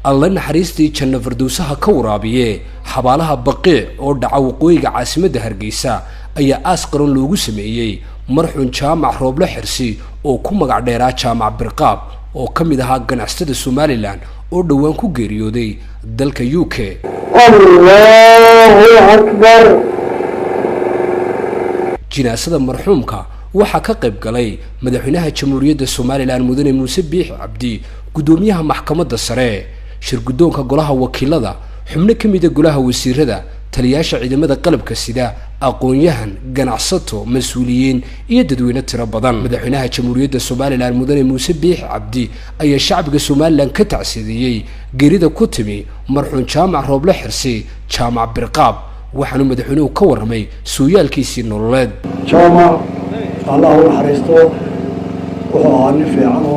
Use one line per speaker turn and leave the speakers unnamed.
alla naxariistii janno firdowsaha ka waraabiye xabaalaha baqiic oo dhaca waqooyiga caasimadda Hargeysa ayaa aas qaran loogu sameeyay marxuun jaamac rooble xirsi oo ku magac dheeraa jaamac birqaab oo kamid ahaa ganacsatada Somaliland oo dhawaan ku geeriyooday dalka UK.
Allahu akbar.
jinaasada marxuumka waxa ka qayb galay madaxweynaha jamhuuriyadda Somaliland mudane Muuse Biix Cabdi, gudoomiyaha maxkamadda sare, shirgudoonka golaha wakiilada, xubno kamid ah golaha wasiirada, taliyaasha ciidamada qalabka sida, aqoon-yahan, ganacsato, mas'uuliyiin iyo dadweyne tiro badan. madaxweynaha jamhuuriyadda Somaliland mudane Muuse Biix Cabdi ayaa shacabka Somaliland ka tacsiidiyay geerida ku timi marxuun jaamac rooble xirsi jaamac birqaab, waxaanu madaxweynuhu ka warramay sooyaalkiisii nololeed.
jaamac Allah u naxariisto wuxuu ahaa nin fiican.